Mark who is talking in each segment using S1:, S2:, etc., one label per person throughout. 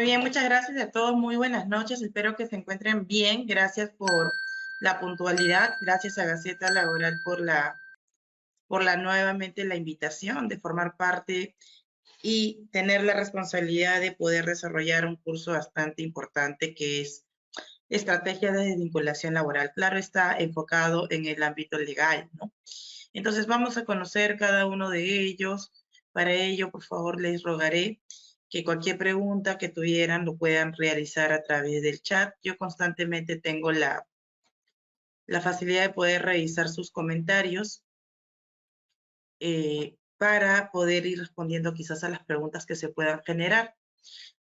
S1: bien, muchas gracias a todos. Muy buenas noches. Espero que se encuentren bien. Gracias por la puntualidad. Gracias a Gaceta Laboral por la nuevamente la invitación de formar parte y tener la responsabilidad de poder desarrollar un curso bastante importante que es Estrategia de Desvinculación Laboral. Claro, está enfocado en el ámbito legal, ¿no? Entonces vamos a conocer cada uno de ellos. Para ello, por favor, les rogaré que cualquier pregunta que tuvieran lo puedan realizar a través del chat. Yo constantemente tengo la facilidad de poder revisar sus comentarios para poder ir respondiendo quizás a las preguntas que se puedan generar.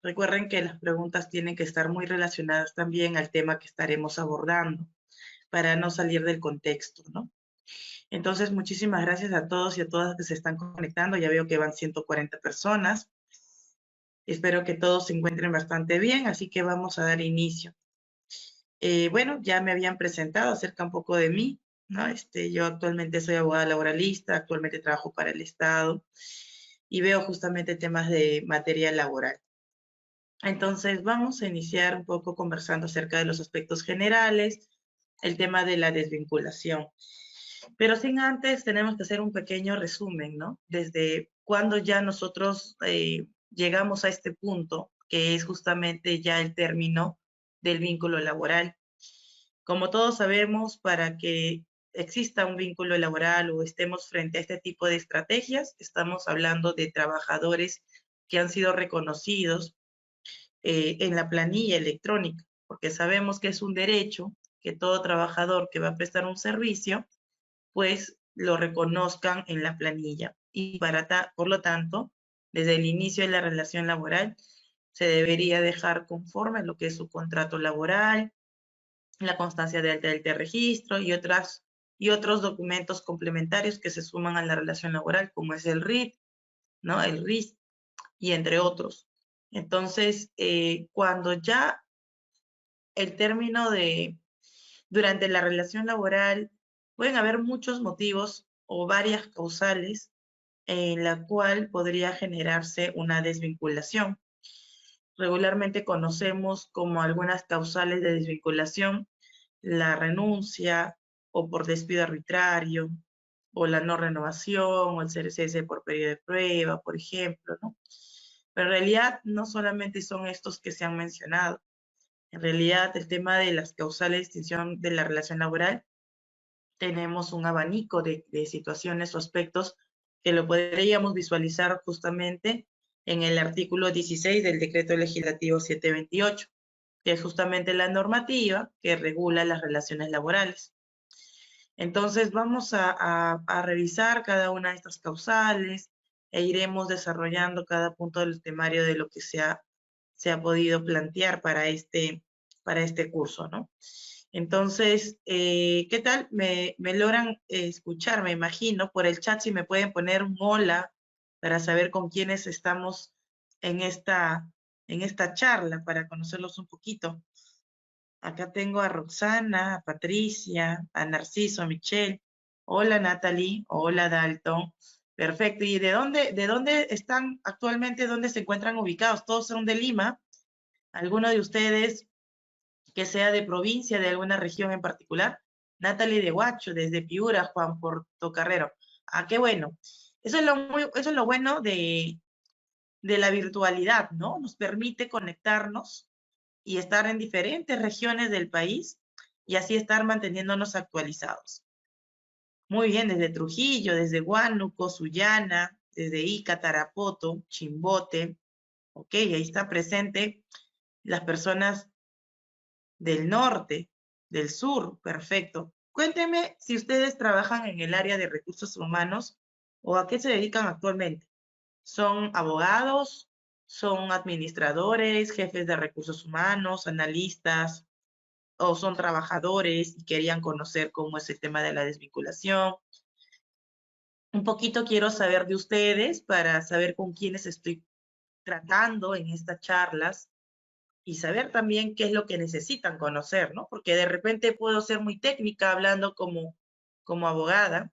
S1: Recuerden que las preguntas tienen que estar muy relacionadas también al tema que estaremos abordando para no salir del contexto, ¿no? Entonces, muchísimas gracias a todos y a todas que se están conectando. Ya veo que van 140 personas. Espero que todos se encuentren bastante bien, así que vamos a dar inicio. Bueno, ya me habían presentado acerca un poco de mí, ¿no? Yo actualmente soy abogada laboralista, actualmente trabajo para el Estado y veo justamente temas de materia laboral. Entonces, vamos a iniciar un poco conversando acerca de los aspectos generales, el tema de la desvinculación. Pero sin antes tenemos que hacer un pequeño resumen, ¿no? Desde cuando ya nosotros llegamos a este punto, que es justamente ya el término del vínculo laboral. Como todos sabemos, para que exista un vínculo laboral o estemos frente a este tipo de estrategias, estamos hablando de trabajadores que han sido reconocidos en la planilla electrónica, porque sabemos que es un derecho que todo trabajador que va a prestar un servicio pues lo reconozcan en la planilla. Y por lo tanto, desde el inicio de la relación laboral, se debería dejar conforme lo que es su contrato laboral, la constancia de alta del registro y otros documentos complementarios que se suman a la relación laboral, como es el RIT, ¿no? El RIS, y entre otros. Entonces, cuando ya el término durante la relación laboral, pueden haber muchos motivos o varias causales en la cual podría generarse una desvinculación. Regularmente conocemos como algunas causales de desvinculación la renuncia o por despido arbitrario o la no renovación o el CRCS por periodo de prueba, por ejemplo, ¿no? Pero en realidad no solamente son estos que se han mencionado. En realidad el tema de las causales de extinción de la relación laboral tenemos un abanico de situaciones o aspectos que lo podríamos visualizar justamente en el artículo 16 del decreto legislativo 728, que es justamente la normativa que regula las relaciones laborales. Entonces vamos a revisar cada una de estas causales e iremos desarrollando cada punto del temario de lo que se ha podido plantear para este curso, ¿no? Entonces, ¿qué tal? Me logran escuchar, me imagino, por el chat, si me pueden poner un hola para saber con quiénes estamos en esta charla, para conocerlos un poquito. Acá tengo a Roxana, a Patricia, a Narciso, a Michelle. Hola Natalie, hola Dalton. Perfecto. ¿Y de dónde están actualmente? ¿Dónde se encuentran ubicados? ¿Todos son de Lima? ¿Alguno de ustedes que sea de provincia, de alguna región en particular? Natalie de Huacho, desde Piura, Juan Portocarrero. Ah, qué bueno. Eso es lo bueno de la virtualidad, ¿no? Nos permite conectarnos y estar en diferentes regiones del país y así estar manteniéndonos actualizados. Muy bien, desde Trujillo, desde Huánuco, Sullana, desde Ica, Tarapoto, Chimbote. Ok, ahí está presente las personas del norte, del sur, perfecto. Cuéntenme si ustedes trabajan en el área de recursos humanos o a qué se dedican actualmente. ¿Son abogados? ¿Son administradores, jefes de recursos humanos, analistas? ¿O son trabajadores y querían conocer cómo es el tema de la desvinculación? Un poquito quiero saber de ustedes para saber con quiénes estoy tratando en estas charlas y saber también qué es lo que necesitan conocer, ¿no? Porque de repente puedo ser muy técnica hablando como abogada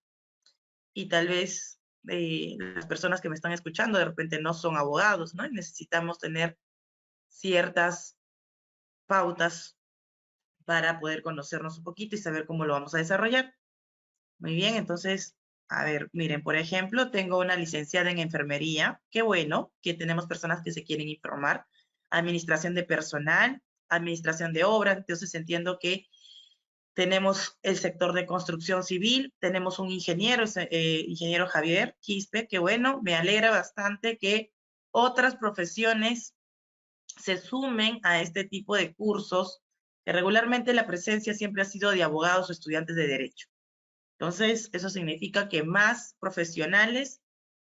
S1: y tal vez las personas que me están escuchando de repente no son abogados, ¿no? Y necesitamos tener ciertas pautas para poder conocernos un poquito y saber cómo lo vamos a desarrollar. Muy bien, entonces, a ver, miren, por ejemplo, tengo una licenciada en enfermería. Qué bueno que tenemos personas que se quieren informar. Administración de personal, administración de obras. Entonces entiendo que tenemos el sector de construcción civil, tenemos un ingeniero, ingeniero Javier Quispe, que bueno, me alegra bastante que otras profesiones se sumen a este tipo de cursos, que regularmente la presencia siempre ha sido de abogados o estudiantes de derecho. Entonces, eso significa que más profesionales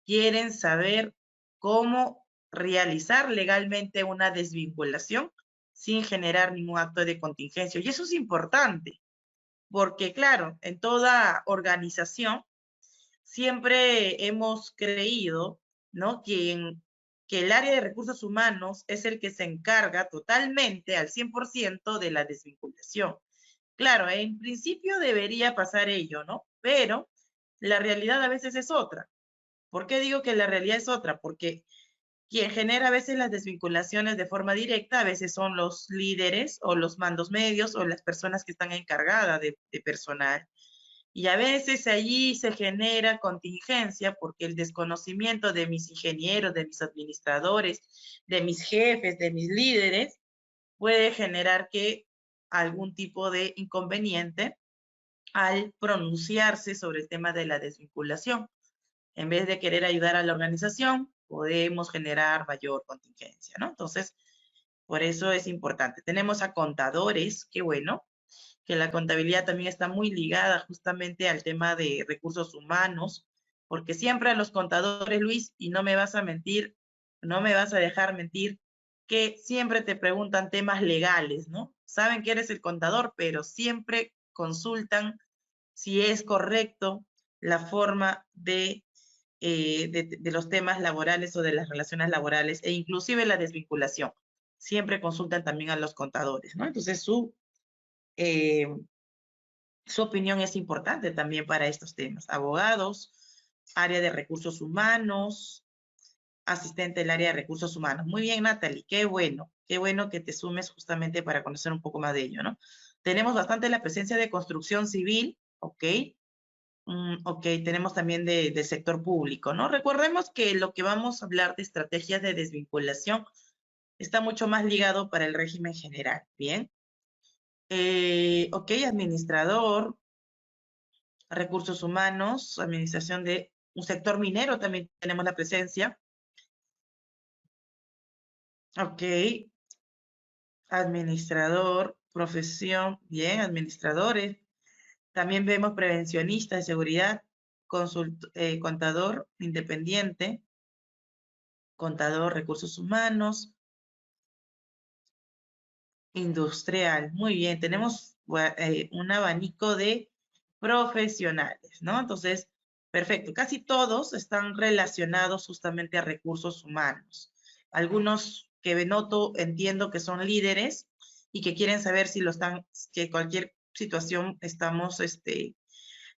S1: quieren saber cómo realizar legalmente una desvinculación sin generar ningún acto de contingencia. Y eso es importante, porque claro, en toda organización siempre hemos creído, ¿no? Que el área de recursos humanos es el que se encarga totalmente al 100% de la desvinculación. Claro, en principio debería pasar ello, ¿no? Pero la realidad a veces es otra. ¿Por qué digo que la realidad es otra? Porque quien genera a veces las desvinculaciones de forma directa, a veces son los líderes o los mandos medios o las personas que están encargadas de personal. Y a veces allí se genera contingencia porque el desconocimiento de mis ingenieros, de mis administradores, de mis jefes, de mis líderes, puede generar que algún tipo de inconveniente al pronunciarse sobre el tema de la desvinculación. En vez de querer ayudar a la organización, podemos generar mayor contingencia, ¿no? Entonces, por eso es importante. Tenemos a contadores, qué bueno, que la contabilidad también está muy ligada justamente al tema de recursos humanos, porque siempre a los contadores, Luis, y no me vas a mentir, no me vas a dejar mentir, que siempre te preguntan temas legales, ¿no? Saben que eres el contador, pero siempre consultan si es correcto la forma de los temas laborales o de las relaciones laborales e inclusive la desvinculación. Siempre consultan también a los contadores, ¿no? Entonces eh, su opinión es importante también para estos temas. Abogados, área de recursos humanos, asistente del área de recursos humanos. Muy bien, Natalie, qué bueno que te sumes justamente para conocer un poco más de ello, ¿no? Tenemos bastante la presencia de construcción civil, ¿ok? Ok, tenemos también del sector público, ¿no? Recordemos que lo que vamos a hablar de estrategias de desvinculación está mucho más ligado para el régimen general, ¿bien? Ok, administrador, recursos humanos, administración de un sector minero, también tenemos la presencia. Ok, administrador, profesión, bien, administradores. También vemos prevencionista de seguridad, contador independiente, contador recursos humanos, industrial. Muy bien, tenemos un abanico de profesionales, ¿no? Entonces, perfecto. Casi todos están relacionados justamente a recursos humanos. Algunos que noto, entiendo que son líderes y que quieren saber si lo están, que cualquier situación estamos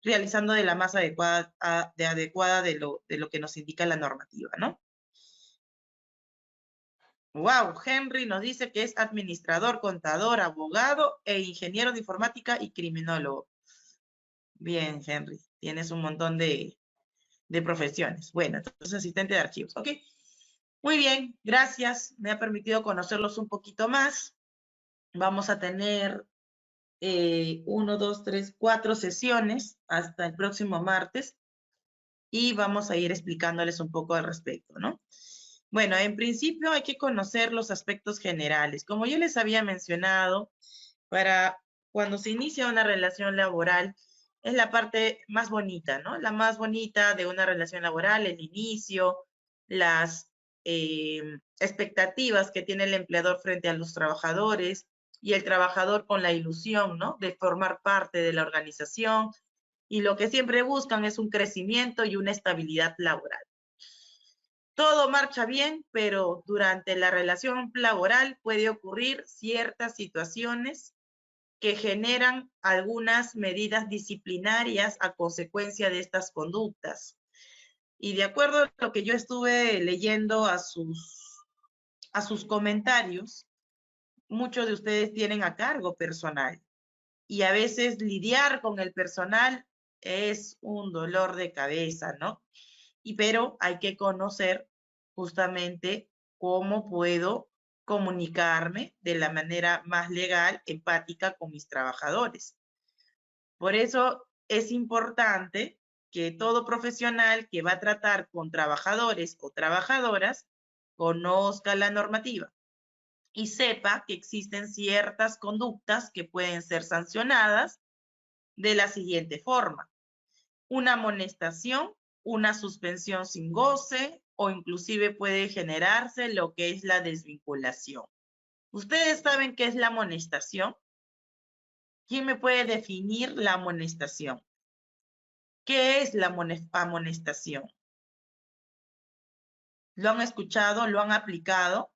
S1: realizando de la más adecuada, de lo que nos indica la normativa, ¿no? Wow, Henry nos dice que es administrador, contador, abogado e ingeniero de informática y criminólogo. Bien, Henry, tienes un montón de profesiones. Bueno, entonces asistente de archivos, ¿ok? Muy bien, gracias. Me ha permitido conocerlos un poquito más. Vamos a tener 1, 2, 3, 4 sesiones hasta el próximo martes y vamos a ir explicándoles un poco al respecto, ¿no? Bueno, en principio hay que conocer los aspectos generales. Como yo les había mencionado, para cuando se inicia una relación laboral, es la parte más bonita, ¿no? La más bonita de una relación laboral, el inicio, las expectativas que tiene el empleador frente a los trabajadores y el trabajador con la ilusión, ¿no? De formar parte de la organización y lo que siempre buscan es un crecimiento y una estabilidad laboral. Todo marcha bien, pero durante la relación laboral puede ocurrir ciertas situaciones que generan algunas medidas disciplinarias a consecuencia de estas conductas. Y de acuerdo a lo que yo estuve leyendo a sus a sus comentarios, muchos de ustedes tienen a cargo personal y a veces lidiar con el personal es un dolor de cabeza, ¿no? Pero hay que conocer justamente cómo puedo comunicarme de la manera más legal, empática con mis trabajadores. Por eso es importante que todo profesional que va a tratar con trabajadores o trabajadoras conozca la normativa y sepa que existen ciertas conductas que pueden ser sancionadas de la siguiente forma: una amonestación, una suspensión sin goce o inclusive puede generarse lo que es la desvinculación. ¿Ustedes saben qué es la amonestación? ¿Quién me puede definir la amonestación? ¿Qué es la amonestación? ¿Lo han escuchado? ¿Lo han aplicado?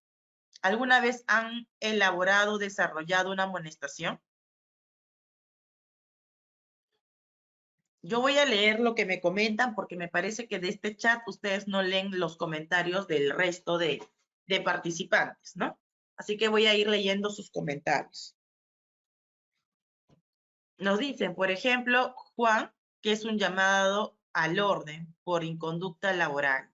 S1: ¿Alguna vez han elaborado, desarrollado una amonestación? Yo voy a leer lo que me comentan porque me parece que de este chat ustedes no leen los comentarios del resto de participantes, ¿no? Así que voy a ir leyendo sus comentarios. Nos dicen, por ejemplo, Juan, que es un llamado al orden por inconducta laboral.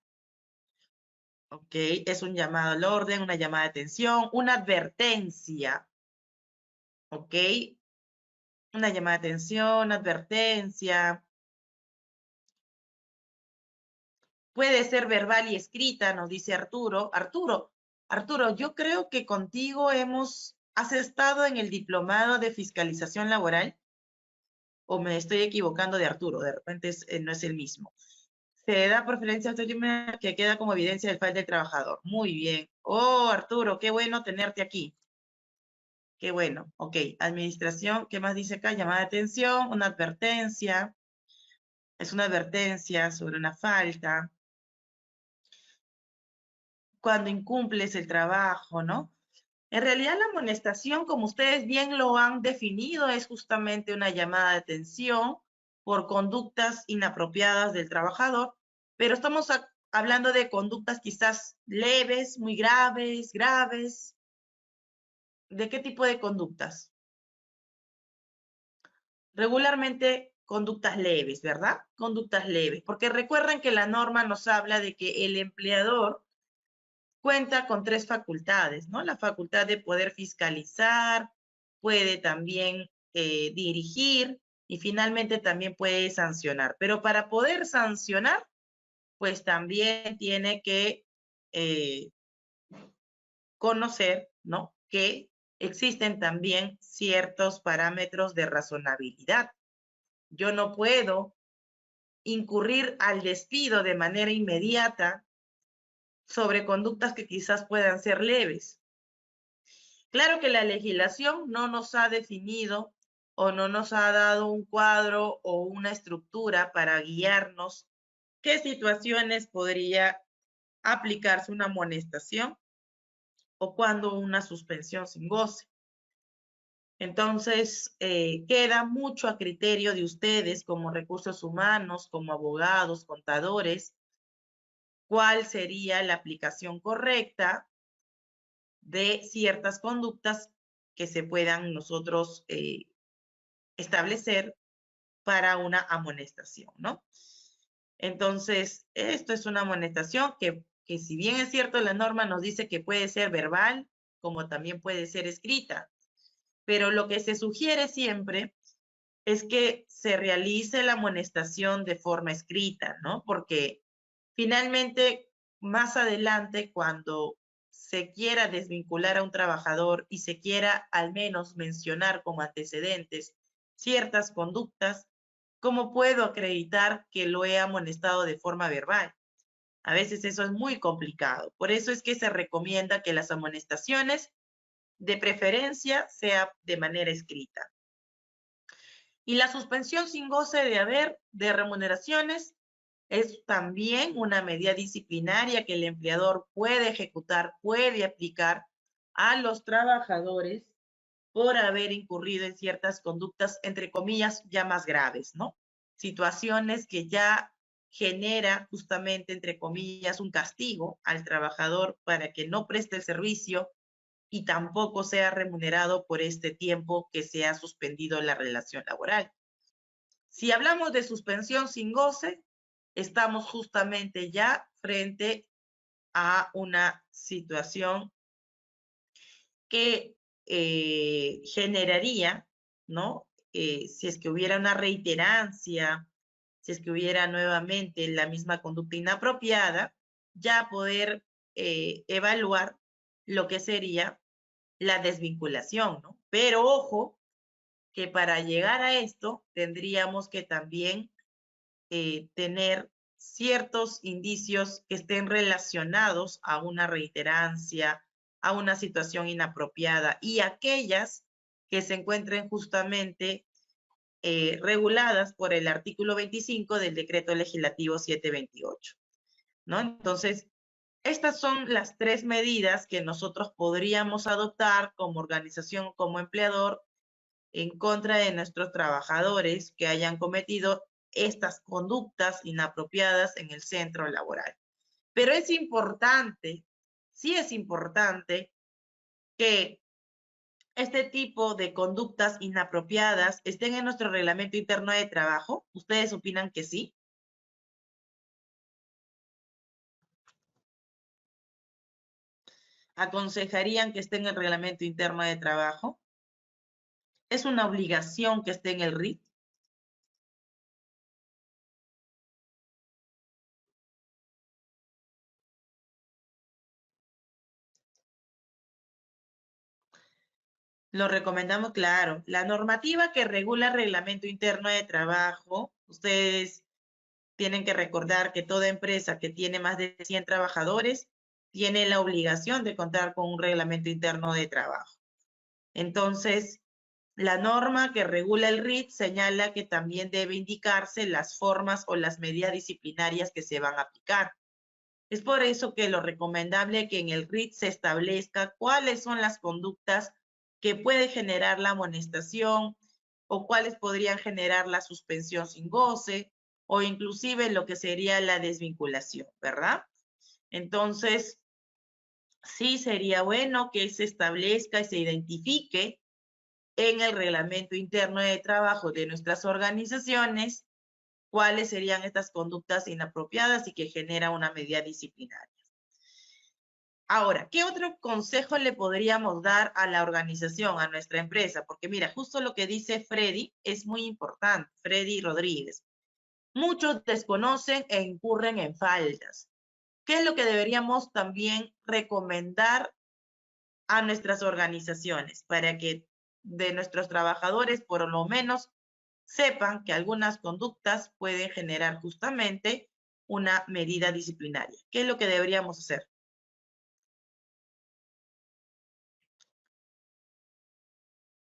S1: Ok, es un llamado al orden, una llamada de atención, una advertencia. Ok, una llamada de atención, una advertencia. Puede ser verbal y escrita, nos dice Arturo. Arturo, yo creo que contigo has estado en el diplomado de fiscalización laboral, o me estoy equivocando de Arturo, de repente no es el mismo. Se da preferencia a usted que queda como evidencia del fallo del trabajador. Muy bien. Oh, Arturo, qué bueno tenerte aquí. Qué bueno. Ok, administración, ¿qué más dice acá? Llamada de atención, una advertencia. Es una advertencia sobre una falta. Cuando incumples el trabajo, ¿no? En realidad la amonestación, como ustedes bien lo han definido, es justamente una llamada de atención por conductas inapropiadas del trabajador, pero estamos hablando de conductas quizás leves, muy graves, graves. ¿De qué tipo de conductas? Regularmente conductas leves, ¿verdad? Conductas leves, porque recuerden que la norma nos habla de que el empleador cuenta con 3 facultades, ¿no? La facultad de poder fiscalizar, puede también dirigir y finalmente también puede sancionar. Pero para poder sancionar, pues también tiene que conocer, ¿no? Que existen también ciertos parámetros de razonabilidad. Yo no puedo incurrir al despido de manera inmediata sobre conductas que quizás puedan ser leves. Claro que la legislación no nos ha definido o no nos ha dado un cuadro o una estructura para guiarnos qué situaciones podría aplicarse una amonestación o cuando una suspensión sin goce. Entonces, queda mucho a criterio de ustedes como recursos humanos, como abogados, contadores, cuál sería la aplicación correcta de ciertas conductas que se puedan nosotros establecer para una amonestación, ¿no? Entonces, esto es una amonestación que si bien es cierto, la norma nos dice que puede ser verbal, como también puede ser escrita, pero lo que se sugiere siempre es que se realice la amonestación de forma escrita, ¿no? Porque finalmente, más adelante, cuando se quiera desvincular a un trabajador y se quiera al menos mencionar como antecedentes ciertas conductas, ¿cómo puedo acreditar que lo he amonestado de forma verbal? A veces eso es muy complicado. Por eso es que se recomienda que las amonestaciones de preferencia sea de manera escrita. Y la suspensión sin goce de haber de remuneraciones es también una medida disciplinaria que el empleador puede ejecutar, puede aplicar a los trabajadores por haber incurrido en ciertas conductas, entre comillas, ya más graves, ¿no? Situaciones que ya genera justamente, entre comillas, un castigo al trabajador para que no preste el servicio y tampoco sea remunerado por este tiempo que se ha suspendido la relación laboral. Si hablamos de suspensión sin goce, estamos justamente ya frente a una situación que generaría, ¿no? Si es que hubiera una reiterancia, si es que hubiera nuevamente la misma conducta inapropiada, ya poder evaluar lo que sería la desvinculación, ¿no? Pero ojo, que para llegar a esto tendríamos que también tener ciertos indicios que estén relacionados a una reiterancia, a una situación inapropiada y aquellas que se encuentren justamente reguladas por el artículo 25 del decreto legislativo 728, ¿no? Entonces, estas son las 3 medidas que nosotros podríamos adoptar como organización, como empleador, en contra de nuestros trabajadores que hayan cometido estas conductas inapropiadas en el centro laboral. Pero es importante, sí es importante que este tipo de conductas inapropiadas estén en nuestro reglamento interno de trabajo. ¿Ustedes opinan que sí? ¿Aconsejarían que esté en el reglamento interno de trabajo? ¿Es una obligación que esté en el RIT? Lo recomendamos, claro. La normativa que regula el reglamento interno de trabajo, ustedes tienen que recordar que toda empresa que tiene más de 100 trabajadores tiene la obligación de contar con un reglamento interno de trabajo. Entonces, la norma que regula el RIT señala que también debe indicarse las formas o las medidas disciplinarias que se van a aplicar. Es por eso que lo recomendable que en el RIT se establezca cuáles son las conductas que puede generar la amonestación o cuáles podrían generar la suspensión sin goce o inclusive lo que sería la desvinculación, ¿verdad? Entonces, sí sería bueno que se establezca y se identifique en el reglamento interno de trabajo de nuestras organizaciones cuáles serían estas conductas inapropiadas y que genera una medida disciplinaria. Ahora, ¿qué otro consejo le podríamos dar a la organización, a nuestra empresa? Porque mira, justo lo que dice Freddy es muy importante, Freddy Rodríguez. Muchos desconocen e incurren en faltas. ¿Qué es lo que deberíamos también recomendar a nuestras organizaciones para que de nuestros trabajadores por lo menos sepan que algunas conductas pueden generar justamente una medida disciplinaria? ¿Qué es lo que deberíamos hacer?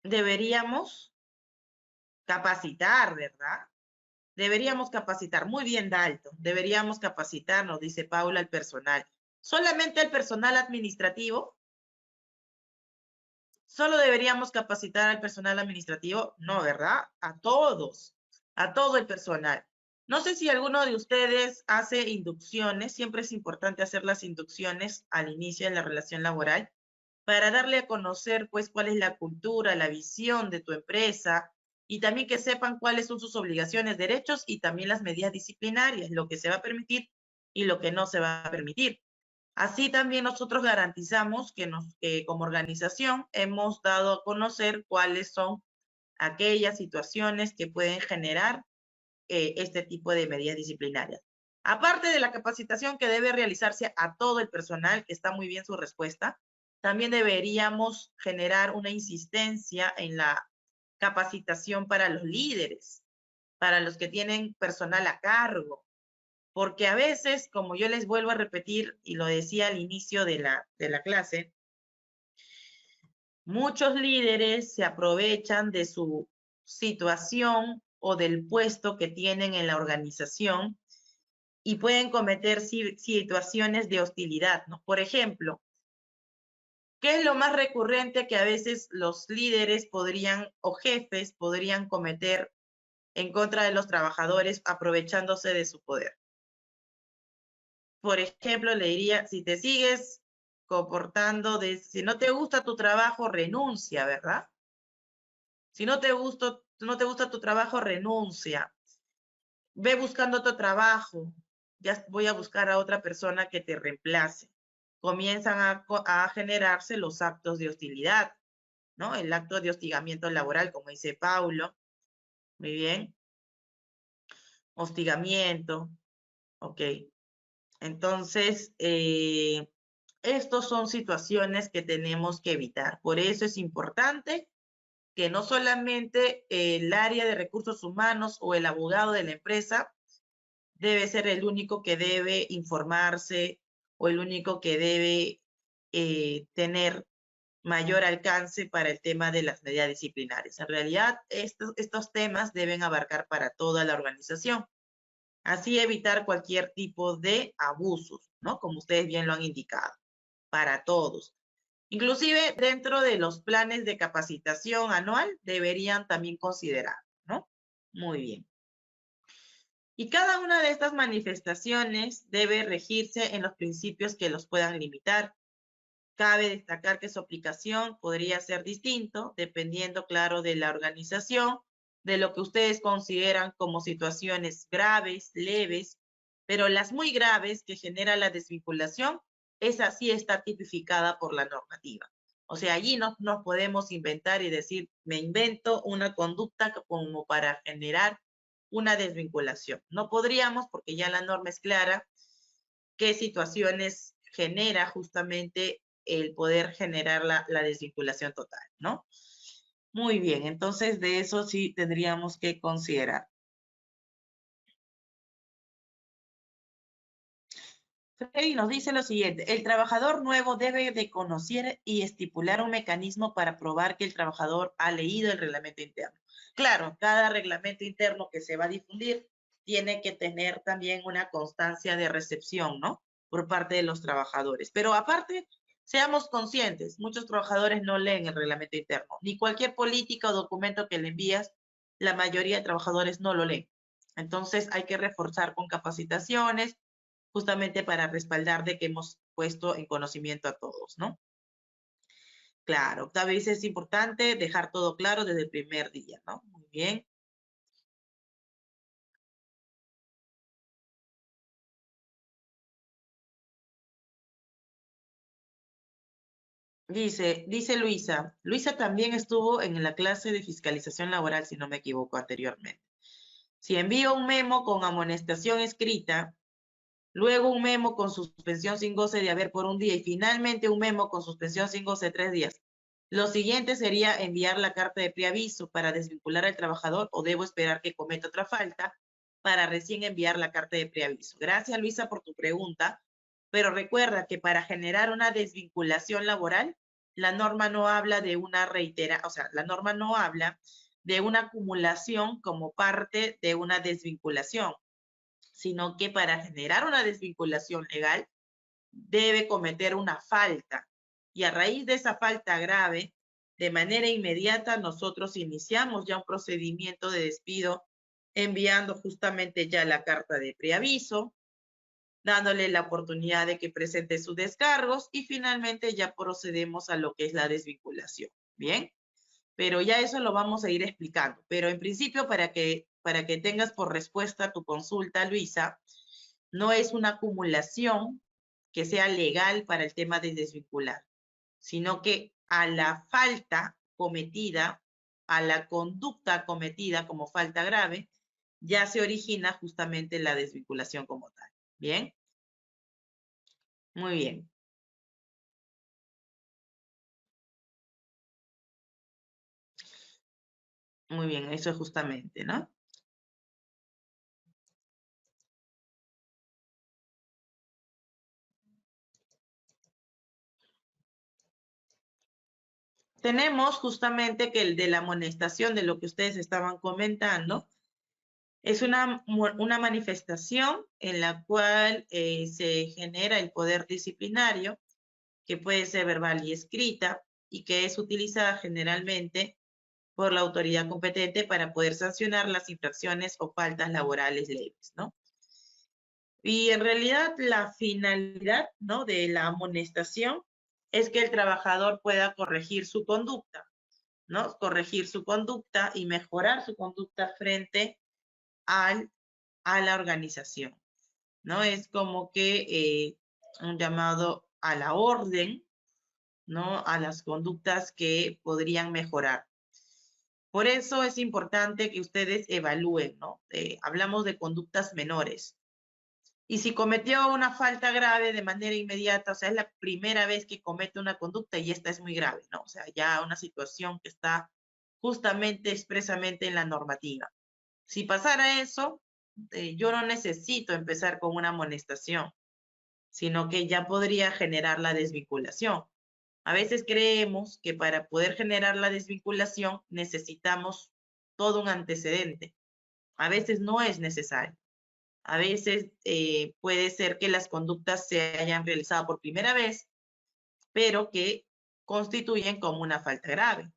S1: Deberíamos capacitar, ¿verdad? Deberíamos capacitar. Muy bien, Dalton. Deberíamos capacitarnos, dice Paula, al personal. ¿Solamente el personal administrativo? ¿Solo deberíamos capacitar al personal administrativo? No, ¿verdad? A todos, a todo el personal. No sé si alguno de ustedes hace inducciones. Siempre es importante hacer las inducciones al inicio de la relación laboral para darle a conocer, pues, cuál es la cultura, la visión de tu empresa y también que sepan cuáles son sus obligaciones, derechos y también las medidas disciplinarias, lo que se va a permitir y lo que no se va a permitir. Así también nosotros garantizamos que como organización hemos dado a conocer cuáles son aquellas situaciones que pueden generar este tipo de medidas disciplinarias. Aparte de la capacitación que debe realizarse a todo el personal, que está muy bien su respuesta, también deberíamos generar una insistencia en la capacitación para los líderes, para los que tienen personal a cargo, porque a veces, como yo les vuelvo a repetir y lo decía al inicio de la clase, muchos líderes se aprovechan de su situación o del puesto que tienen en la organización y pueden cometer situaciones de hostilidad, ¿no? Por ejemplo, ¿qué es lo más recurrente que a veces los líderes podrían o jefes podrían cometer en contra de los trabajadores aprovechándose de su poder? por ejemplo, le diría, si te sigues comportando, si no te gusta tu trabajo, renuncia, ¿verdad? Si no te gusta tu trabajo, renuncia. Ve buscando otro trabajo. Ya voy a buscar a otra persona que te reemplace. Comienzan a generarse los actos de hostilidad, ¿no? El acto de hostigamiento laboral, como dice Paulo. Muy bien. Hostigamiento. Ok. Entonces, estos son situaciones que tenemos que evitar. Por eso es importante que no solamente el área de recursos humanos o el abogado de la empresa debe ser el único que debe informarse o el único que debe tener mayor alcance para el tema de las medidas disciplinarias. En realidad, estos temas deben abarcar para toda la organización. Así evitar cualquier tipo de abusos, ¿no? Como ustedes bien lo han indicado, para todos. Inclusive dentro de los planes de capacitación anual deberían también considerar, ¿no? Muy bien. Y cada una de estas manifestaciones debe regirse en los principios que los puedan limitar. Cabe destacar que su aplicación podría ser distinto, dependiendo, claro, de la organización, de lo que ustedes consideran como situaciones graves, leves, pero las muy graves que genera la desvinculación, esa sí está tipificada por la normativa. O sea, allí no nos podemos inventar y decir, me invento una conducta como para generar una desvinculación. No podríamos porque ya la norma es clara qué situaciones genera justamente el poder generar la desvinculación total, ¿no? Muy bien, entonces de eso sí tendríamos que considerar. Freddy nos dice lo siguiente, el trabajador nuevo debe de conocer y estipular un mecanismo para probar que el trabajador ha leído el reglamento interno. Claro, cada reglamento interno que se va a difundir tiene que tener también una constancia de recepción, ¿no? Por parte de los trabajadores. Pero aparte, seamos conscientes, muchos trabajadores no leen el reglamento interno, ni cualquier política o documento que le envías, la mayoría de trabajadores no lo leen. Entonces hay que reforzar con capacitaciones, justamente para respaldar de que hemos puesto en conocimiento a todos, ¿no? Claro, tal vez es importante dejar todo claro desde el primer día, ¿no? Muy bien. Dice Luisa. Luisa también estuvo en la clase de fiscalización laboral, si no me equivoco, anteriormente. Si envío un memo con amonestación escrita, luego un memo con suspensión sin goce de haber por un día y finalmente un memo con suspensión sin goce de 3 días. Lo siguiente sería enviar la carta de preaviso para desvincular al trabajador o debo esperar que cometa otra falta para recién enviar la carta de preaviso. Gracias, Luisa, por tu pregunta, pero recuerda que para generar una desvinculación laboral, la norma no habla de una la norma no habla de una acumulación como parte de una desvinculación, sino que para generar una desvinculación legal debe cometer una falta. Y a raíz de esa falta grave, de manera inmediata, nosotros iniciamos ya un procedimiento de despido enviando justamente ya la carta de preaviso, dándole la oportunidad de que presente sus descargos y finalmente ya procedemos a lo que es la desvinculación. Bien, pero ya eso lo vamos a ir explicando. Pero en principio, para que tengas por respuesta tu consulta, Luisa, no es una acumulación que sea legal para el tema de desvincular, sino que a la falta cometida, a la conducta cometida como falta grave, ya se origina justamente la desvinculación como tal. ¿Bien? Muy bien. Muy bien, eso es justamente, ¿no? Tenemos justamente que el de la amonestación de lo que ustedes estaban comentando, es una manifestación en la cual se genera el poder disciplinario, que puede ser verbal y escrita, y que es utilizada generalmente por la autoridad competente para poder sancionar las infracciones o faltas laborales leves, ¿no? Y en realidad la finalidad, ¿no?, de la amonestación es que el trabajador pueda corregir su conducta, ¿no? Corregir su conducta y mejorar su conducta frente a la organización, ¿no? Es como que un llamado a la orden, ¿no? A las conductas que podrían mejorar. Por eso es importante que ustedes evalúen, ¿no? Hablamos de conductas menores. Y si cometió una falta grave de manera inmediata, o sea, es la primera vez que comete una conducta y esta es muy grave, ¿no? O sea, ya una situación que está justamente, expresamente en la normativa. Si pasara eso, yo no necesito empezar con una amonestación, sino que ya podría generar la desvinculación. A veces creemos que para poder generar la desvinculación necesitamos todo un antecedente. A veces no es necesario. A veces puede ser que las conductas se hayan realizado por primera vez, pero que constituyen como una falta grave.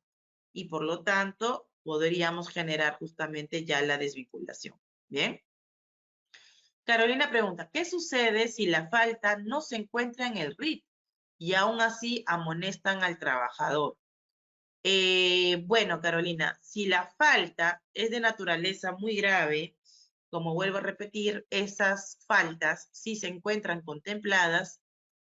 S1: Y por lo tanto, podríamos generar justamente ya la desvinculación. Bien. Carolina pregunta, ¿qué sucede si la falta no se encuentra en el RIT y aún así amonestan al trabajador? Bueno, Carolina, si la falta es de naturaleza muy grave, como vuelvo a repetir, esas faltas sí se encuentran contempladas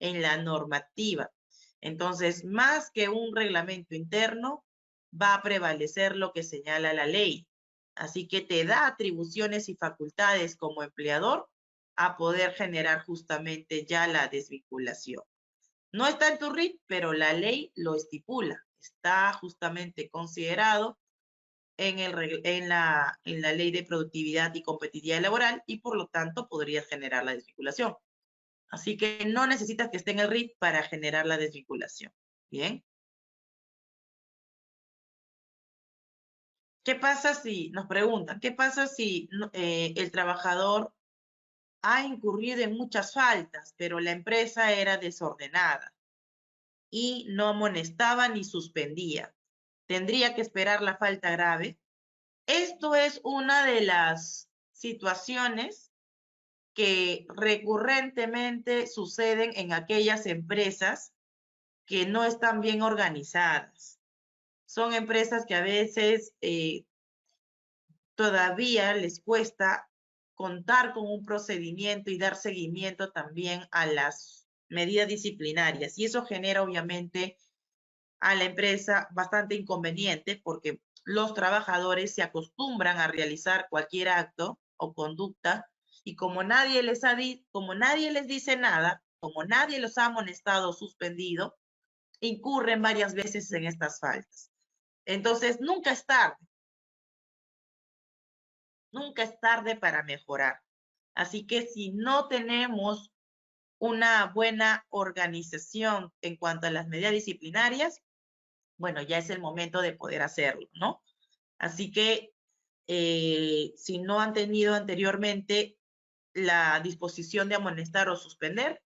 S1: en la normativa. Entonces, más que un reglamento interno, va a prevalecer lo que señala la ley. Así que te da atribuciones y facultades como empleador a poder generar justamente ya la desvinculación. No está en tu RIT, pero la ley lo estipula. Está justamente considerado en la ley de productividad y competitividad laboral y por lo tanto podría generar la desvinculación. Así que no necesitas que esté en el RIT para generar la desvinculación. Bien. ¿Qué pasa si, nos preguntan, qué pasa si el trabajador ha incurrido en muchas faltas, pero la empresa era desordenada y no amonestaba ni suspendía? ¿Tendría que esperar la falta grave? Esto es una de las situaciones que recurrentemente suceden en aquellas empresas que no están bien organizadas. Son empresas que a veces todavía les cuesta contar con un procedimiento y dar seguimiento también a las medidas disciplinarias. Y eso genera obviamente a la empresa bastante inconveniente porque los trabajadores se acostumbran a realizar cualquier acto o conducta y como nadie les dice nada, como nadie los ha amonestado o suspendido, incurren varias veces en estas faltas. Entonces, nunca es tarde para mejorar. Así que si no tenemos una buena organización en cuanto a las medidas disciplinarias, bueno, ya es el momento de poder hacerlo, ¿no? Así que si no han tenido anteriormente la disposición de amonestar o suspender,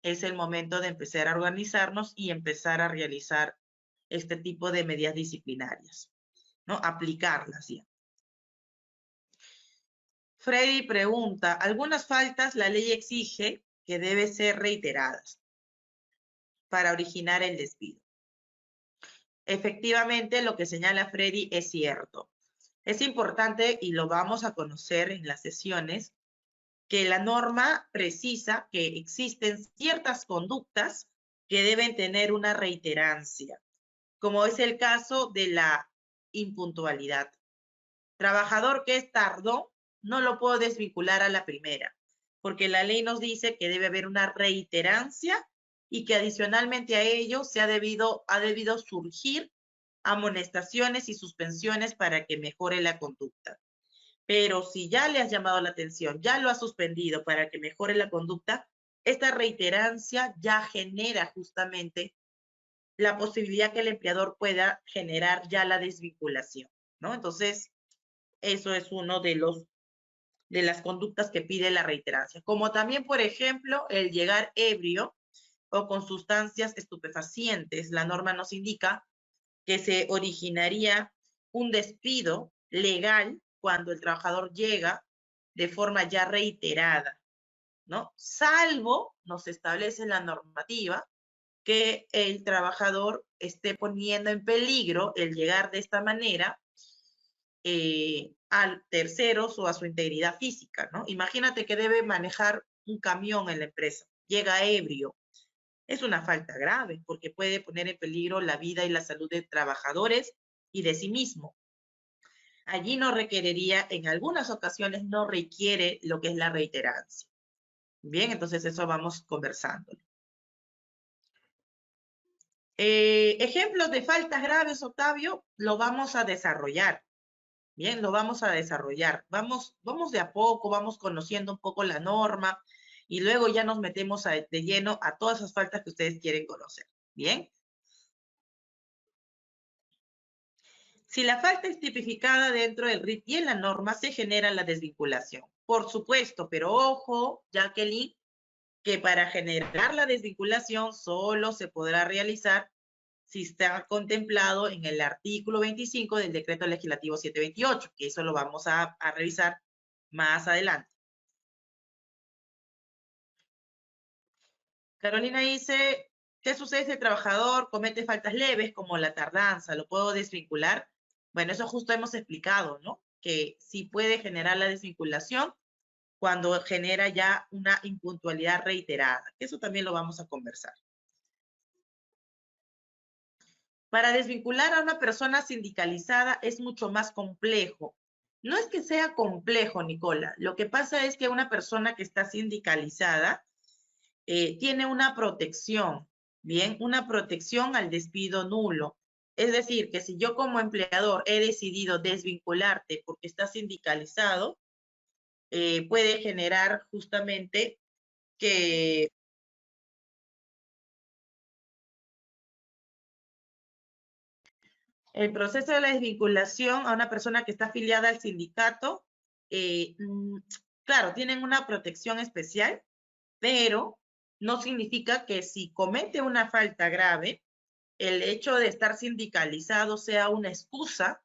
S1: es el momento de empezar a organizarnos y empezar a realizar este tipo de medidas disciplinarias, ¿no? Aplicarlas ya. Freddy pregunta, algunas faltas la ley exige que deben ser reiteradas para originar el despido. Efectivamente, lo que señala Freddy es cierto. Es importante, y lo vamos a conocer en las sesiones, que la norma precisa que existen ciertas conductas que deben tener una reiterancia, como es el caso de la impuntualidad. Trabajador que es tardó, no lo puedo desvincular a la primera, porque la ley nos dice que debe haber una reiterancia y que adicionalmente a ello ha debido surgir amonestaciones y suspensiones para que mejore la conducta. Pero si ya le has llamado la atención, ya lo has suspendido para que mejore la conducta, esta reiterancia ya genera justamente la posibilidad que el empleador pueda generar ya la desvinculación, ¿no? Entonces, eso es uno de las conductas que pide la reiterancia. Como también, por ejemplo, el llegar ebrio o con sustancias estupefacientes. La norma nos indica que se originaría un despido legal cuando el trabajador llega de forma ya reiterada. ¿no? Salvo, nos establece la normativa, que el trabajador esté poniendo en peligro el llegar de esta manera a terceros o a su integridad física, ¿no? Imagínate que debe manejar un camión en la empresa, llega ebrio. Es una falta grave porque puede poner en peligro la vida y la salud de trabajadores y de sí mismo. Allí no requeriría, en algunas ocasiones no requiere lo que es la reiterancia. Bien, entonces eso vamos conversando. Ejemplos de faltas graves, Octavio, lo vamos a desarrollar. Bien, lo vamos a desarrollar. Vamos de a poco, vamos conociendo un poco la norma y luego ya nos metemos de lleno a todas esas faltas que ustedes quieren conocer. Bien. Si la falta es tipificada dentro del RIT y en la norma, se genera la desvinculación. Por supuesto, pero ojo, Jacqueline, que para generar la desvinculación solo se podrá realizar si está contemplado en el artículo 25 del decreto legislativo 728, que eso lo vamos a revisar más adelante. Carolina dice, ¿qué sucede si el trabajador comete faltas leves como la tardanza? ¿Lo puedo desvincular? Bueno, eso justo hemos explicado, ¿no? Que sí puede generar la desvinculación cuando genera ya una impuntualidad reiterada. Eso también lo vamos a conversar. Para desvincular a una persona sindicalizada es mucho más complejo. No es que sea complejo, Nicola. Lo que pasa es que una persona que está sindicalizada tiene una protección, ¿bien? Una protección al despido nulo. Es decir, que si yo como empleador he decidido desvincularte porque estás sindicalizado, puede generar justamente que el proceso de la desvinculación a una persona que está afiliada al sindicato, eh, mm, claro, tienen una protección especial, pero no significa que si comete una falta grave, el hecho de estar sindicalizado sea una excusa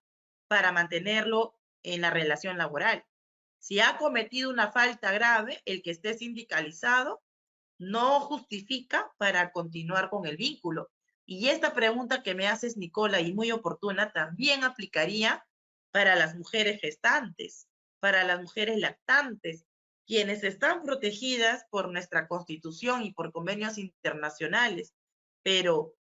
S1: para mantenerlo en la relación laboral. Si ha cometido una falta grave, el que esté sindicalizado no justifica para continuar con el vínculo. Y esta pregunta que me haces, Nicola, y muy oportuna, también aplicaría para las mujeres gestantes, para las mujeres lactantes, quienes están protegidas por nuestra Constitución y por convenios internacionales, pero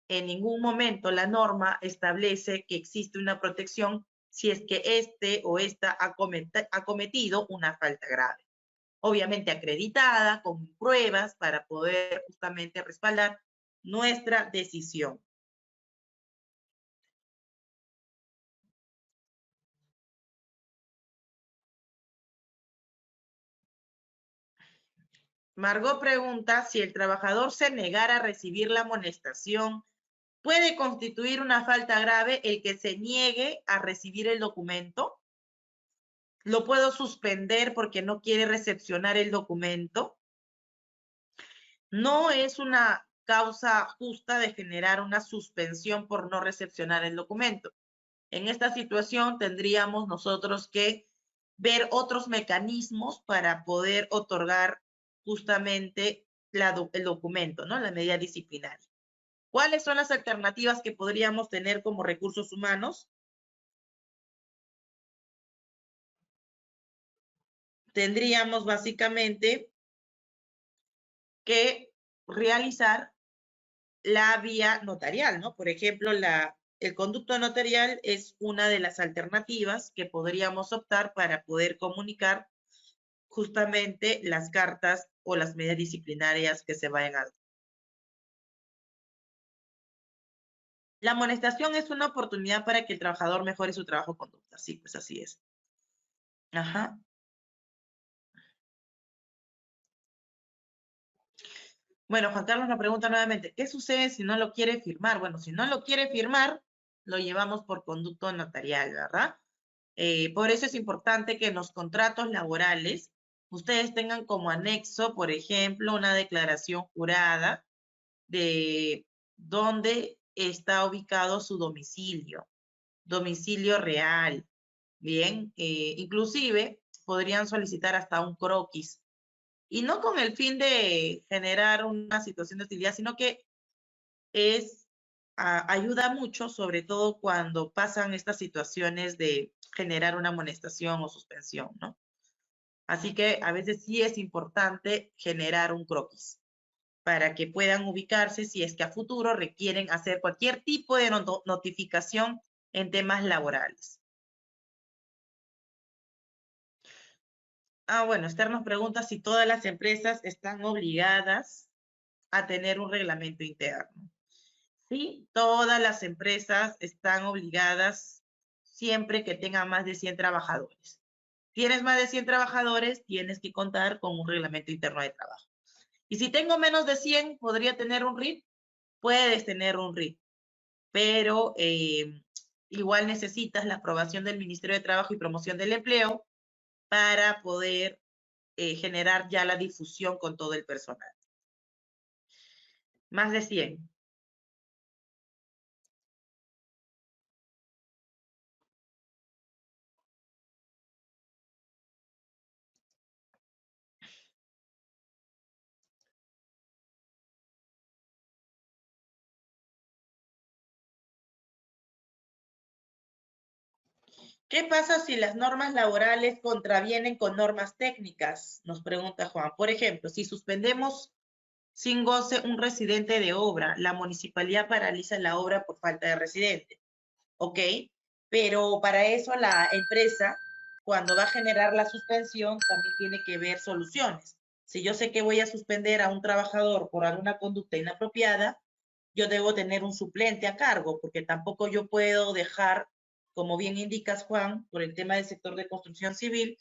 S1: en ningún momento la norma establece que existe una protección si es que este o esta ha cometido una falta grave, obviamente acreditada, con pruebas para poder justamente respaldar nuestra decisión. Margot pregunta si el trabajador se negara a recibir la amonestación, ¿puede constituir una falta grave el que se niegue a recibir el documento? ¿Lo puedo suspender porque no quiere recepcionar el documento? No es una causa justa de generar una suspensión por no recepcionar el documento. En esta situación tendríamos nosotros que ver otros mecanismos para poder otorgar justamente el documento, ¿no? La medida disciplinaria. ¿Cuáles son las alternativas que podríamos tener como recursos humanos? Tendríamos básicamente que realizar la vía notarial, ¿no? Por ejemplo, el conducto notarial es una de las alternativas que podríamos optar para poder comunicar justamente las cartas o las medidas disciplinarias que se vayan a dar. La amonestación es una oportunidad para que el trabajador mejore su trabajo o conducta. Sí, pues así es. Ajá. Bueno, Juan Carlos nos pregunta nuevamente, ¿qué sucede si no lo quiere firmar? Bueno, si no lo quiere firmar, lo llevamos por conducto notarial, ¿verdad? Por eso es importante que en los contratos laborales ustedes tengan como anexo, por ejemplo, una declaración jurada de dónde está ubicado su domicilio real. Bien, inclusive podrían solicitar hasta un croquis y no con el fin de generar una situación de hostilidad, sino que ayuda mucho, sobre todo cuando pasan estas situaciones de generar una amonestación o suspensión, ¿no? Así que a veces sí es importante generar un croquis para que puedan ubicarse si es que a futuro requieren hacer cualquier tipo de notificación en temas laborales. Bueno, Esther nos pregunta si todas las empresas están obligadas a tener un reglamento interno. Sí, todas las empresas están obligadas siempre que tengan más de 100 trabajadores. Tienes más de 100 trabajadores, tienes que contar con un reglamento interno de trabajo. Y si tengo menos de 100, ¿podría tener un RIT? Puedes tener un RIT, pero igual necesitas la aprobación del Ministerio de Trabajo y Promoción del Empleo para poder generar ya la difusión con todo el personal. Más de 100. ¿Qué pasa si las normas laborales contravienen con normas técnicas? Nos pregunta Juan. Por ejemplo, si suspendemos sin goce un residente de obra, la municipalidad paraliza la obra por falta de residente. ¿Ok? Pero para eso la empresa, cuando va a generar la suspensión, también tiene que ver soluciones. Si yo sé que voy a suspender a un trabajador por alguna conducta inapropiada, yo debo tener un suplente a cargo, porque tampoco yo puedo dejar, como bien indicas, Juan, por el tema del sector de construcción civil,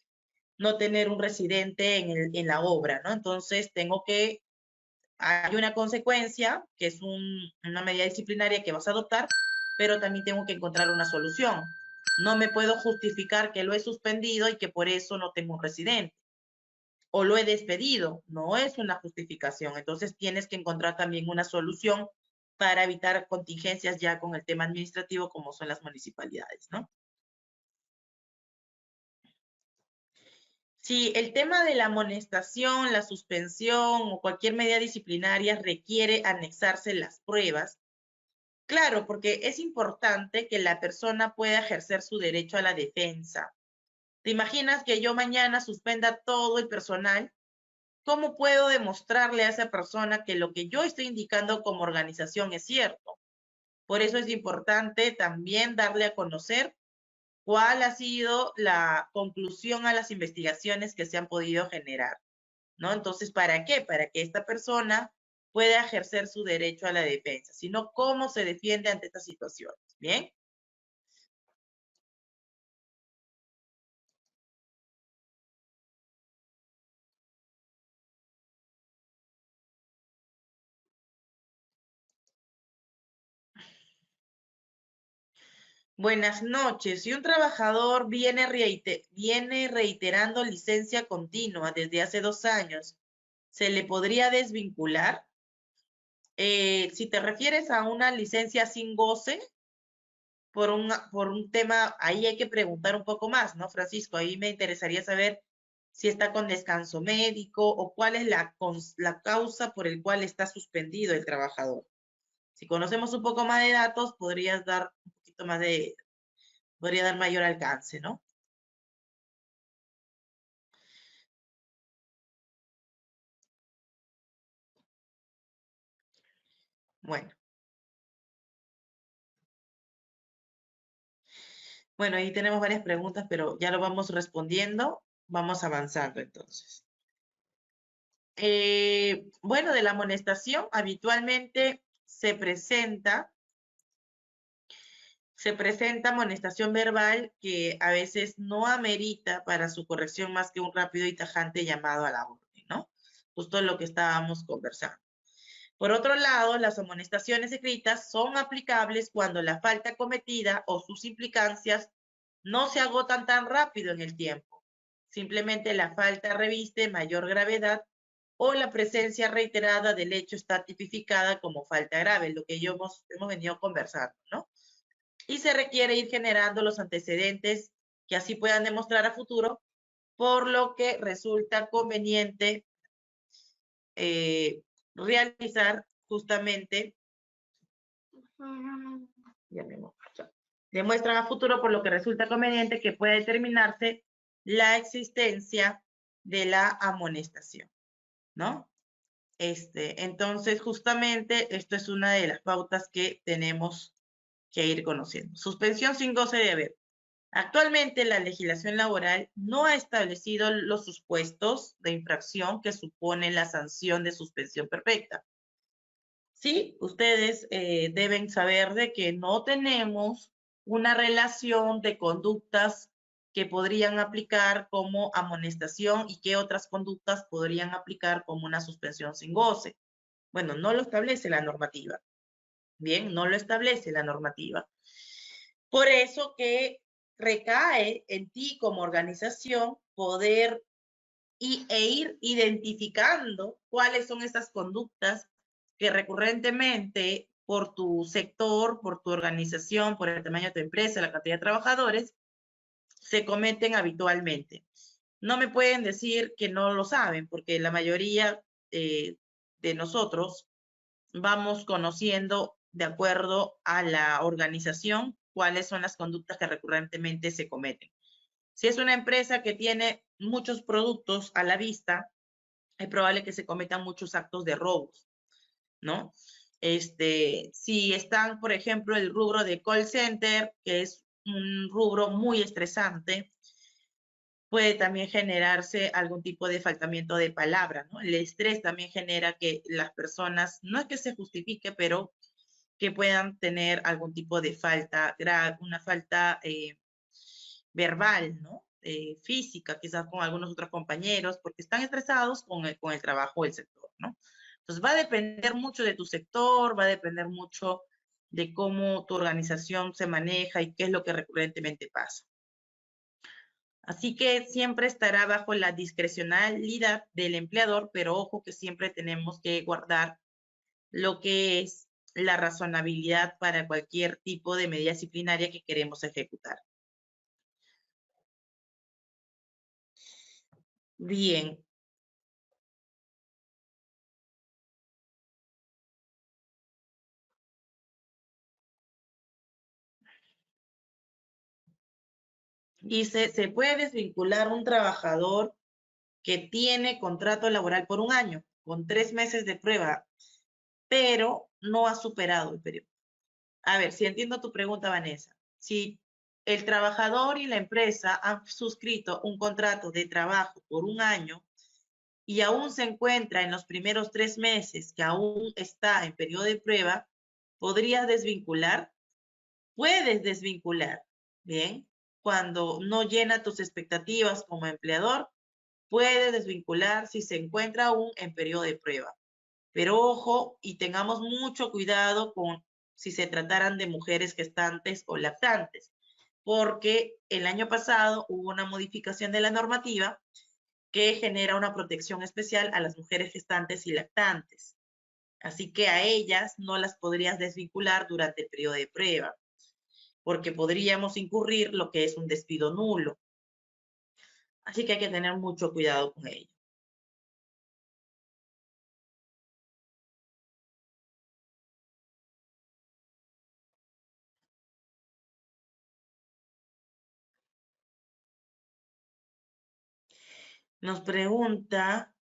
S1: no tener un residente en la obra, ¿no? Entonces, hay una consecuencia, que es una medida disciplinaria que vas a adoptar, pero también tengo que encontrar una solución. No me puedo justificar que lo he suspendido y que por eso no tengo un residente. O lo he despedido. No es una justificación. Entonces tienes que encontrar también una solución para evitar contingencias ya con el tema administrativo como son las municipalidades, ¿no? Si el tema de la amonestación, la suspensión o cualquier medida disciplinaria requiere anexarse las pruebas, claro, porque es importante que la persona pueda ejercer su derecho a la defensa. ¿Te imaginas que yo mañana suspenda todo el personal? ¿Cómo puedo demostrarle a esa persona que lo que yo estoy indicando como organización es cierto? Por eso es importante también darle a conocer cuál ha sido la conclusión a las investigaciones que se han podido generar, ¿no? Entonces, ¿para qué? Para que esta persona pueda ejercer su derecho a la defensa, sino cómo se defiende ante estas situaciones, ¿bien? Buenas noches. Si un trabajador viene reiterando licencia continua desde hace 2 años, ¿se le podría desvincular? Si te refieres a una licencia sin goce, por un tema, ahí hay que preguntar un poco más, ¿no, Francisco? Ahí me interesaría saber si está con descanso médico o cuál es la causa por el cual está suspendido el trabajador. Si conocemos un poco más de datos, podría dar mayor alcance, ¿no? Bueno, bueno, ahí tenemos varias preguntas, pero ya lo vamos respondiendo. Vamos avanzando entonces. Bueno, de la amonestación, habitualmente se presenta amonestación verbal que a veces no amerita para su corrección más que un rápido y tajante llamado a la orden, ¿no? Justo lo que estábamos conversando. Por otro lado, las amonestaciones escritas son aplicables cuando la falta cometida o sus implicancias no se agotan tan rápido en el tiempo. Simplemente la falta reviste mayor gravedad o la presencia reiterada del hecho está tipificada como falta grave, lo que hemos venido conversando, ¿no? Y se requiere ir generando los antecedentes que así puedan demostrar a futuro, por lo que resulta conveniente realizar justamente, demuestran a futuro por lo que resulta conveniente que pueda determinarse la existencia de la amonestación, ¿no? Entonces, justamente, esto es una de las pautas que tenemos que ir conociendo. Suspensión sin goce de haber. Actualmente, la legislación laboral no ha establecido los supuestos de infracción que supone la sanción de suspensión perfecta. Sí, ustedes deben saber de que no tenemos una relación de conductas que podrían aplicar como amonestación y qué otras conductas podrían aplicar como una suspensión sin goce. Bueno, no lo establece la normativa. Bien, no lo establece la normativa. Por eso que recae en ti como organización poder e ir identificando cuáles son esas conductas que recurrentemente por tu sector, por tu organización, por el tamaño de tu empresa, la cantidad de trabajadores, se cometen habitualmente. No me pueden decir que no lo saben, porque la mayoría de nosotros vamos conociendo de acuerdo a la organización cuáles son las conductas que recurrentemente se cometen. Si es una empresa que tiene muchos productos a la vista, es probable que se cometan muchos actos de robos, ¿no? Si están, por ejemplo, el rubro de call center, que es un rubro muy estresante, puede también generarse algún tipo de faltamiento de palabra, ¿no? El estrés también genera que las personas, no es que se justifique, pero que puedan tener algún tipo de falta grave, una falta verbal, ¿no? Física, quizás con algunos otros compañeros, porque están estresados con el trabajo del sector, ¿no? Entonces va a depender mucho de tu sector, va a depender mucho de cómo tu organización se maneja y qué es lo que recurrentemente pasa. Así que siempre estará bajo la discrecionalidad del empleador, pero ojo que siempre tenemos que guardar lo que es la razonabilidad para cualquier tipo de medida disciplinaria que queremos ejecutar. Bien. Dice, se puede desvincular un trabajador que tiene contrato laboral por un año, con 3 meses de prueba, pero no ha superado el periodo. A ver, si entiendo tu pregunta, Vanessa. Si el trabajador y la empresa han suscrito un contrato de trabajo por un año y aún se encuentra en los primeros 3 meses, que aún está en periodo de prueba, ¿podrías desvincular? Puedes desvincular, ¿bien? Cuando no llena tus expectativas como empleador, puede desvincular si se encuentra aún en periodo de prueba. Pero ojo y tengamos mucho cuidado con si se trataran de mujeres gestantes o lactantes, porque el año pasado hubo una modificación de la normativa que genera una protección especial a las mujeres gestantes y lactantes. Así que a ellas no las podrías desvincular durante el periodo de prueba, porque podríamos incurrir lo que es un despido nulo. Así que hay que tener mucho cuidado con ello. Nos pregunta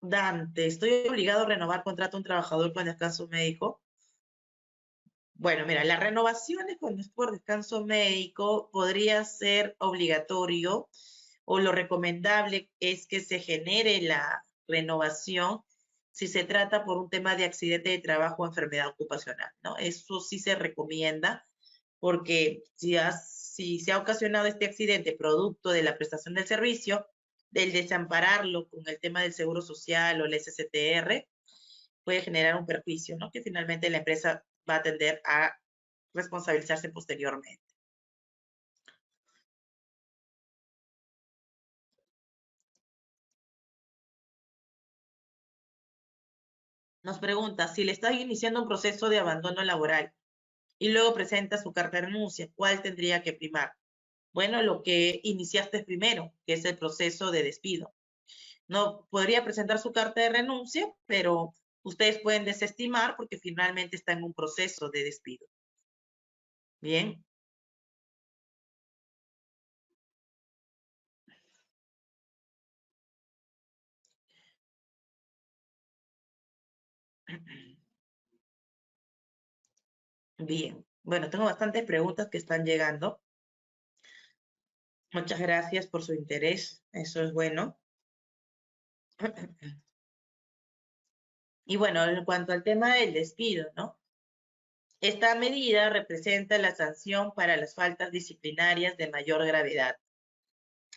S1: Dante, ¿estoy obligado a renovar contrato a un trabajador con descanso médico? Bueno, mira, las renovaciones cuando es por descanso médico podría ser obligatorio o lo recomendable es que se genere la renovación si se trata por un tema de accidente de trabajo o enfermedad ocupacional, ¿no? Eso sí se recomienda porque si se ha ocasionado este accidente producto de la prestación del servicio, del desampararlo con el tema del seguro social o el SSTR, puede generar un perjuicio, ¿no? Que finalmente la empresa va a tender a responsabilizarse posteriormente. Nos pregunta, si le está iniciando un proceso de abandono laboral y luego presenta su carta de renuncia, ¿cuál tendría que primar? Bueno, lo que iniciaste primero, que es el proceso de despido. No podría presentar su carta de renuncia, pero ustedes pueden desestimar porque finalmente está en un proceso de despido. Bien. Bien. Bueno, tengo bastantes preguntas que están llegando. Muchas gracias por su interés. Eso es bueno. Y bueno, en cuanto al tema del despido, ¿no? Esta medida representa la sanción para las faltas disciplinarias de mayor gravedad.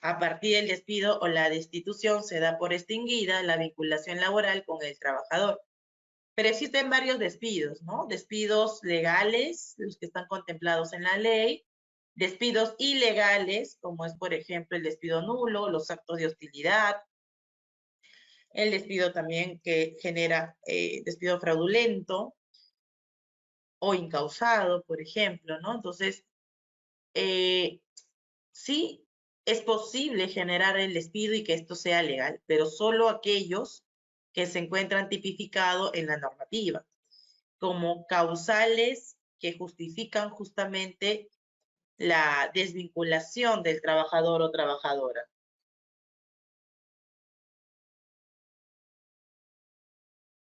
S1: A partir del despido o la destitución se da por extinguida la vinculación laboral con el trabajador. Pero existen varios despidos, ¿no? Despidos legales, los que están contemplados en la ley, despidos ilegales, como es, por ejemplo, el despido nulo, los actos de hostilidad, el despido también que genera despido fraudulento o incausado, por ejemplo, ¿no? Entonces, sí es posible generar el despido y que esto sea legal, pero solo aquellos que se encuentran tipificados en la normativa, como causales que justifican justamente la desvinculación del trabajador o trabajadora.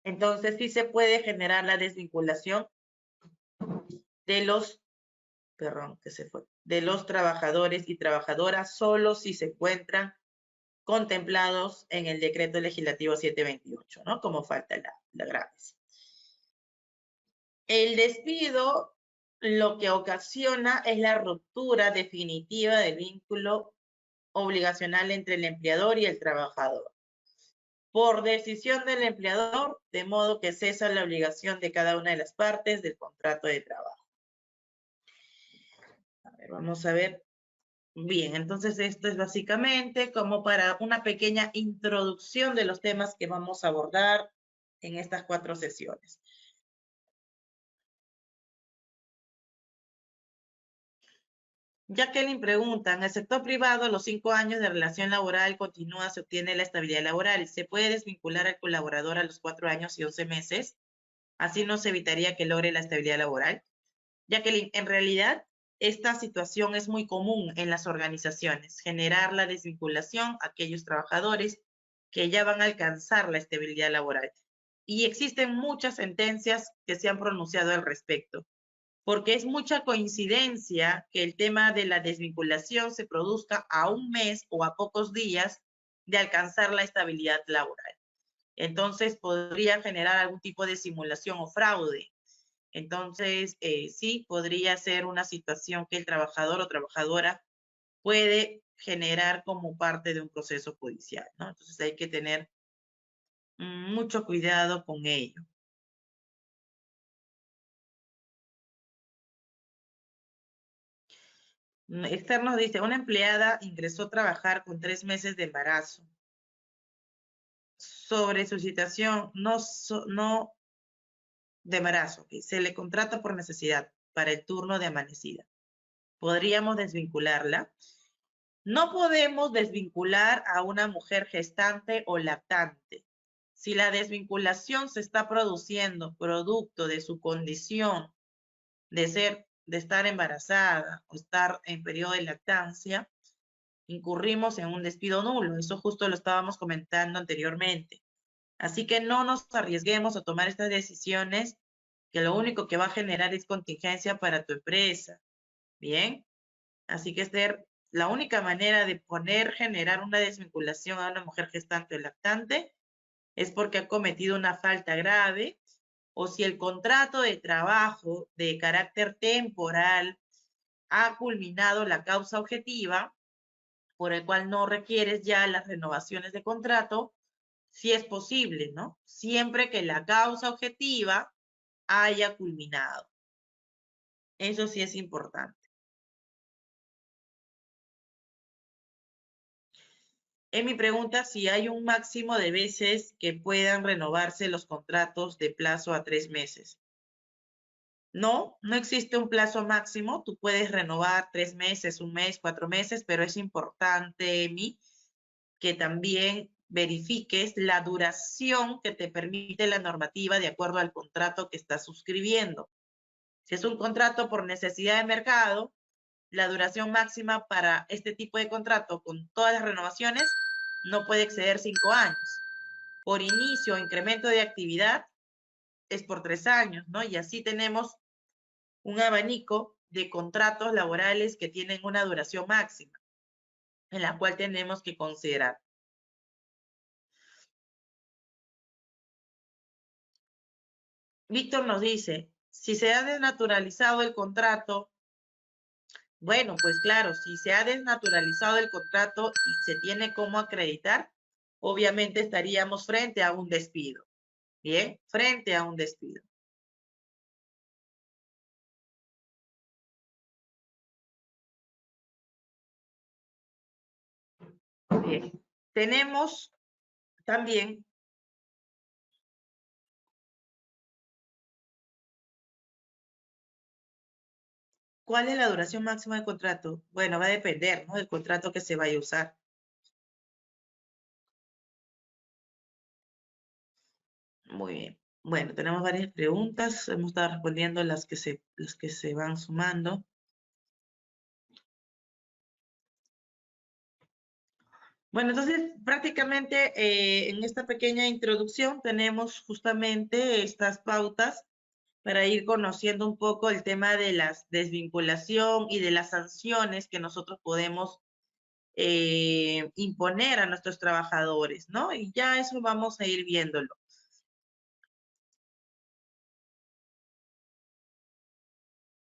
S1: Entonces, sí se puede generar la desvinculación de los, perdón, que se fue, de los trabajadores y trabajadoras solo si se encuentran contemplados en el decreto legislativo 728, ¿no? Como falta la graves. El despido lo que ocasiona es la ruptura definitiva del vínculo obligacional entre el empleador y el trabajador, por decisión del empleador, de modo que cesa la obligación de cada una de las partes del contrato de trabajo. A ver, vamos a ver. Bien, entonces esto es básicamente como para una pequeña introducción de los temas que vamos a abordar en estas 4 sesiones. Jacqueline pregunta, en el sector privado, los 5 años de relación laboral continúa, se obtiene la estabilidad laboral. ¿Se puede desvincular al colaborador a los 4 años y 11 meses? Así no se evitaría que logre la estabilidad laboral. Jacqueline, en realidad, esta situación es muy común en las organizaciones, generar la desvinculación a aquellos trabajadores que ya van a alcanzar la estabilidad laboral. Y existen muchas sentencias que se han pronunciado al respecto, porque es mucha coincidencia que el tema de la desvinculación se produzca a un mes o a pocos días de alcanzar la estabilidad laboral. Entonces, podría generar algún tipo de simulación o fraude. Entonces, sí, podría ser una situación que el trabajador o trabajadora puede generar como parte de un proceso judicial, ¿no? Entonces, hay que tener mucho cuidado con ello. Esther nos dice, una empleada ingresó a trabajar con 3 meses de embarazo. Sobre su situación no de embarazo, que se le contrata por necesidad para el turno de amanecida. ¿Podríamos desvincularla? No podemos desvincular a una mujer gestante o lactante. Si la desvinculación se está produciendo producto de su condición de estar embarazada o estar en periodo de lactancia, incurrimos en un despido nulo. Eso justo lo estábamos comentando anteriormente. Así que no nos arriesguemos a tomar estas decisiones que lo único que va a generar es contingencia para tu empresa. Bien, así que Esther, la única manera de generar una desvinculación a una mujer gestante o lactante es porque ha cometido una falta grave o si el contrato de trabajo de carácter temporal ha culminado la causa objetiva por el cual no requieres ya las renovaciones de contrato, si es posible, ¿no? Siempre que la causa objetiva haya culminado. Eso sí es importante. En mi pregunta, si hay un máximo de veces que puedan renovarse los contratos de plazo a 3 meses. No, no existe un plazo máximo. Tú puedes renovar 3 meses, 1 mes, 4 meses, pero es importante, Emi, que también verifiques la duración que te permite la normativa de acuerdo al contrato que estás suscribiendo. Si es un contrato por necesidad de mercado, la duración máxima para este tipo de contrato con todas las renovaciones no puede exceder 5 años. Por inicio o incremento de actividad es por 3 años, ¿no? Y así tenemos un abanico de contratos laborales que tienen una duración máxima, en la cual tenemos que considerar. Víctor nos dice, si se ha desnaturalizado el contrato, bueno, pues claro, si se ha desnaturalizado el contrato y se tiene cómo acreditar, obviamente estaríamos frente a un despido. Bien, frente a un despido. Bien, tenemos también ¿cuál es la duración máxima del contrato? Bueno, va a depender, ¿no?, del contrato que se vaya a usar. Muy bien. Bueno, tenemos varias preguntas. Hemos estado respondiendo las que se van sumando. Bueno, entonces prácticamente en esta pequeña introducción tenemos justamente estas pautas para ir conociendo un poco el tema de la desvinculación y de las sanciones que nosotros podemos imponer a nuestros trabajadores, ¿no? Y ya eso vamos a ir viéndolo.